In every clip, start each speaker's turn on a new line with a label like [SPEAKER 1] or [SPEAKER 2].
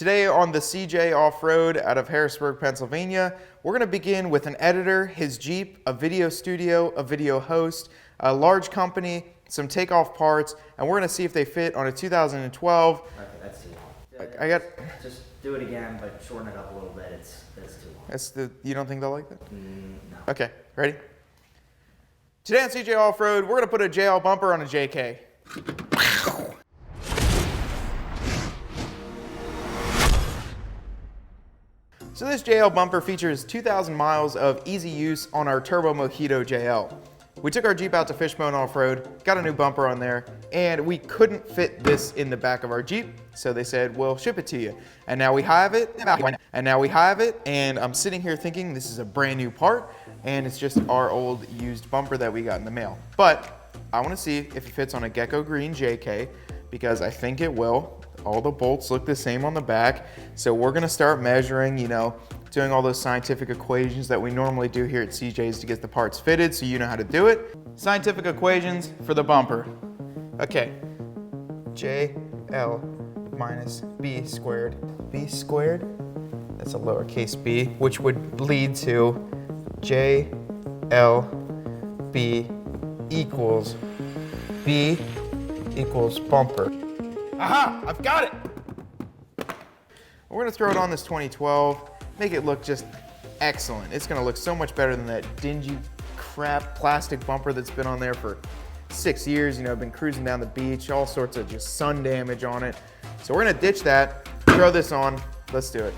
[SPEAKER 1] Today on the CJ Off-Road out of Harrisburg, Pennsylvania, we're going to begin with an editor, his Jeep, a video studio, a video host, a large company, some takeoff parts, and we're going to see if they fit on a 2012.
[SPEAKER 2] Okay, that's too long. Just do it again, but shorten it up a little bit. That's too long.
[SPEAKER 1] You don't think they'll like that?
[SPEAKER 2] No.
[SPEAKER 1] Okay, ready? Today on CJ Off-Road, we're going to put a JL bumper on a JK. So this JL bumper features 2,000 miles of easy use on our Turbo Mojito JL. We took our Jeep out to Fishbone Off-Road, got a new bumper on there, and we couldn't fit this in the back of our Jeep, so they said, we'll ship it to you. And now we have it, and I'm sitting here thinking this is a brand new part, and it's just our old used bumper that we got in the mail. But I want to see if it fits on a Gecko Green JK, because I think it will. All the bolts look the same on the back. So we're gonna start measuring, doing all those scientific equations that we normally do here at CJ's to get the parts fitted, so you know how to do it. Scientific equations for the bumper. Okay, JL minus B squared. B squared, that's a lowercase b, which would lead to JLB equals B equals bumper. Aha, I've got it. We're gonna throw it on this 2012, make it look just excellent. It's gonna look so much better than that dingy crap plastic bumper that's been on there for 6 years. I've been cruising down the beach, all sorts of just sun damage on it. So we're gonna ditch that, throw this on, let's do it.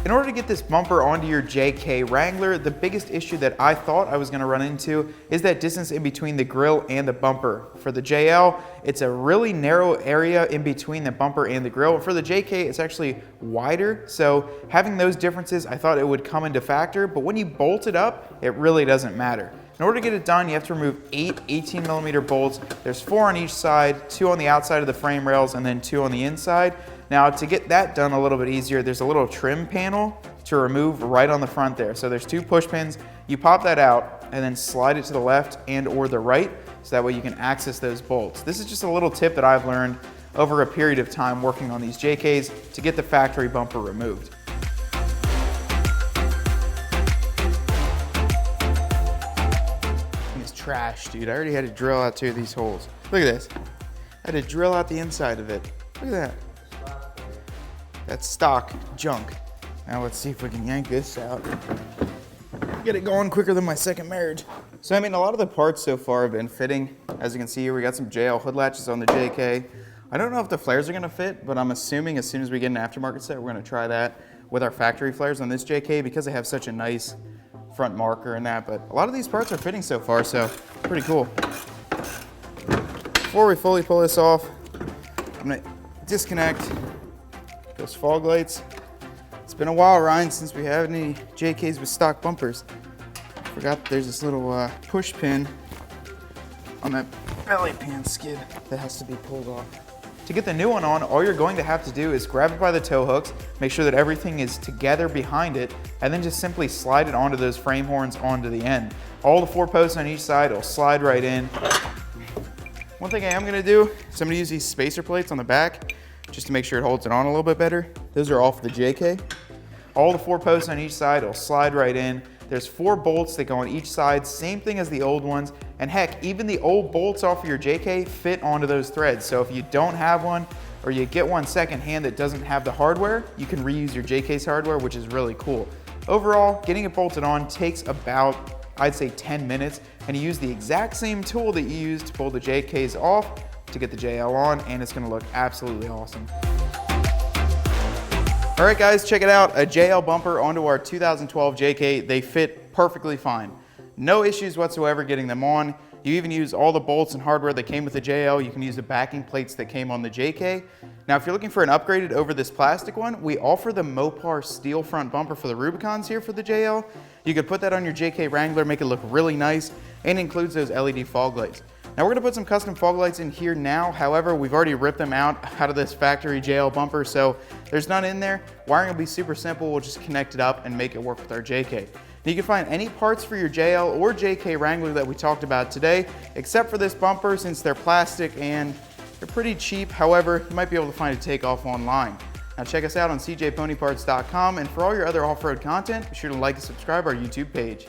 [SPEAKER 1] In order to get this bumper onto your JK Wrangler, the biggest issue that I thought I was going to run into is that distance in between the grille and the bumper. For the JL, it's a really narrow area in between the bumper and the grille. For the JK, it's actually wider, so having those differences, I thought it would come into factor, but when you bolt it up, it really doesn't matter. In order to get it done, you have to remove 8 18mm bolts. There's 4 on each side, 2 on the outside of the frame rails, and then 2 on the inside. Now, to get that done a little bit easier, there's a little trim panel to remove right on the front there. So there's 2 push pins. You pop that out and then slide it to the left and or the right, so that way you can access those bolts. This is just a little tip that I've learned over a period of time working on these JKs to get the factory bumper removed. It's trash, dude. I already had to drill out 2 of these holes. Look at this. I had to drill out the inside of it. Look at that. That's stock junk. Now let's see if we can yank this out. Get it going quicker than my second marriage. So a lot of the parts so far have been fitting. As you can see here, we got some JL hood latches on the JK. I don't know if the flares are gonna fit, but I'm assuming as soon as we get an aftermarket set, we're gonna try that with our factory flares on this JK because they have such a nice front marker and that. But a lot of these parts are fitting so far, so pretty cool. Before we fully pull this off, I'm gonna disconnect those fog lights. It's been a while, Ryan, since we have any JKs with stock bumpers. Forgot there's this little push pin on that belly pan skid that has to be pulled off. To get the new one on, all you're going to have to do is grab it by the tow hooks, make sure that everything is together behind it, and then just simply slide it onto those frame horns onto the end. All the 4 posts on each side will slide right in. One thing I am gonna do is I'm gonna use these spacer plates on the back just to make sure it holds it on a little bit better. Those are all for the JK. All the 4 posts on each side will slide right in. There's 4 bolts that go on each side, same thing as the old ones. And heck, even the old bolts off of your JK fit onto those threads. So if you don't have one, or you get one secondhand that doesn't have the hardware, you can reuse your JK's hardware, which is really cool. Overall, getting it bolted on takes about, I'd say 10 minutes, and you use the exact same tool that you use to pull the JKs off to get the JL on, and it's gonna look absolutely awesome. All right guys, check it out. A JL bumper onto our 2012 JK. They fit perfectly fine. No issues whatsoever getting them on. You even use all the bolts and hardware that came with the JL. You can use the backing plates that came on the JK. Now, if you're looking for an upgraded over this plastic one, we offer the Mopar steel front bumper for the Rubicons here for the JL. You could put that on your JK Wrangler, make it look really nice, and includes those LED fog lights. Now we're gonna put some custom fog lights in here now. However, we've already ripped them out of this factory JL bumper, so there's none in there. Wiring will be super simple. We'll just connect it up and make it work with our JK. Now you can find any parts for your JL or JK Wrangler that we talked about today, except for this bumper, since they're plastic and They're pretty cheap, however, you might be able to find a takeoff online. Now check us out on cjponyparts.com, and for all your other off-road content, be sure to like and subscribe our YouTube page.